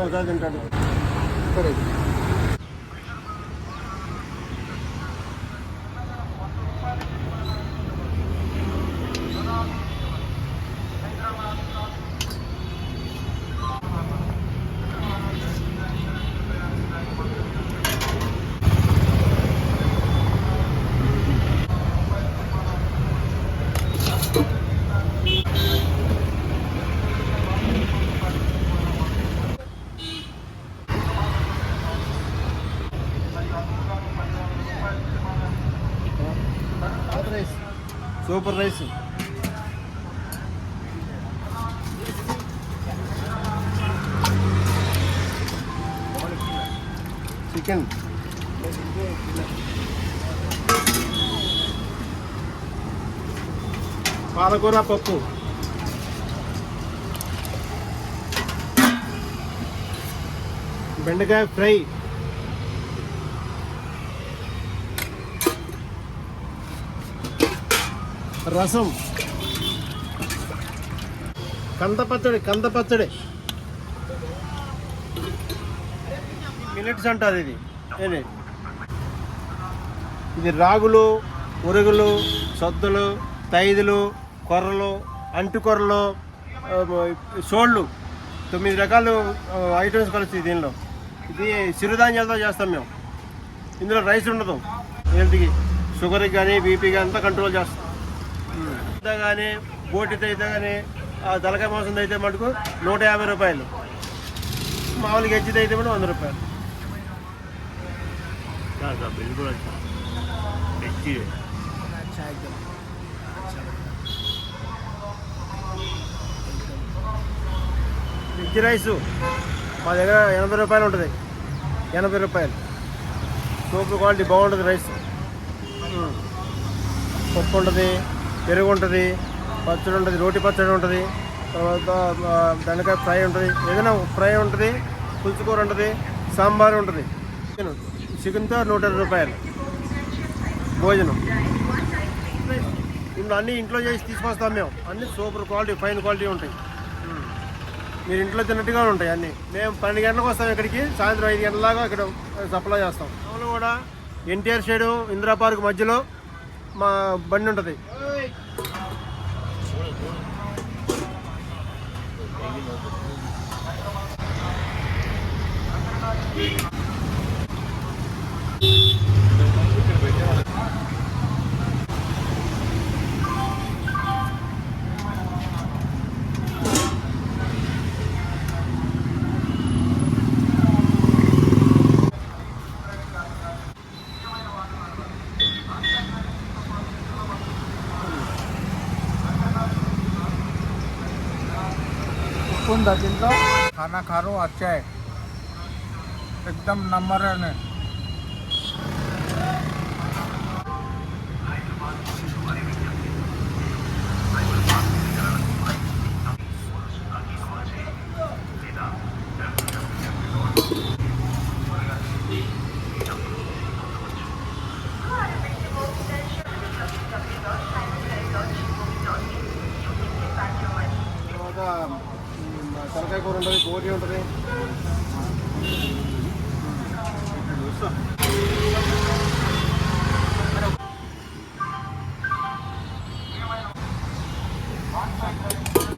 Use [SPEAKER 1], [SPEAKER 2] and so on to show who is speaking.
[SPEAKER 1] ఒకసారి తింటాడు. Super rice. Chicken, పాలకూర పప్పు, బెండకాయ ఫ్రై, రసం, కంద పచ్చడి, మిల్లెట్స్ అంటారు ఇది. ఇది రాగులు, ఉరుగులు, సద్దులు, తైదులు, కొర్రలు, అంటుకొర్రలు, సోళ్ళు, 9 రకాలు ఐటమ్స్ కలుస్తాయి దీనిలో. ఇది చిరుధాన్యాలతో చేస్తాం మేము. ఇందులో రైస్ ఉండదు. హెల్త్కి, షుగర్కి కానీ బీపీకి అంతా కంట్రోల్ చేస్తాం. కానీ బోటితో అయితే కానీ తలకాయ మాంసం అయితే మటుకు 150 రూపాయలు, మామూలుగా హెచ్చితో అయితే కూడా 100 రూపాయలు. వెజ్ రైసు మా దగ్గర 80 రూపాయలు ఉంటుంది. 80 రూపాయలు. సూపర్ క్వాలిటీ, బాగుంటుంది రైస్. పప్పు ఉంటుంది, పెరుగు ఉంటుంది, పచ్చడి ఉంటుంది, రోటి పచ్చడి ఉంటుంది, తర్వాత బెండకాయ ఫ్రై ఉంటుంది, ఏదైనా ఫ్రై ఉంటుంది, పులుసుకూర ఉంటుంది, సాంబార్ ఉంటుంది. చికెన్తో 120 రూపాయలు భోజనం. ఇప్పుడు అన్నీ ఇంట్లో చేసి తీసుకొస్తాం మేము. అన్నీ సూపర్ క్వాలిటీ, ఫైన్ క్వాలిటీ ఉంటాయి. మీరు ఇంట్లో తిన్నట్టుగా ఉంటాయి అన్నీ. మేము 12 గంటలకు వస్తాం ఇక్కడికి, సాయంత్రం 5 గంటల దాకా ఇక్కడ సప్లై చేస్తాం. మామూలు కూడా ఎన్టీఆర్ షేడు, ఇందిరా పార్క్ మధ్యలో మా బండి ఉంటుంది.
[SPEAKER 2] खाना खा रहा हूँ, अच्छा है, एकदम नंबर है.
[SPEAKER 1] తలకాయ కూర ఉంటుంది, బోటి ఉంటుంది.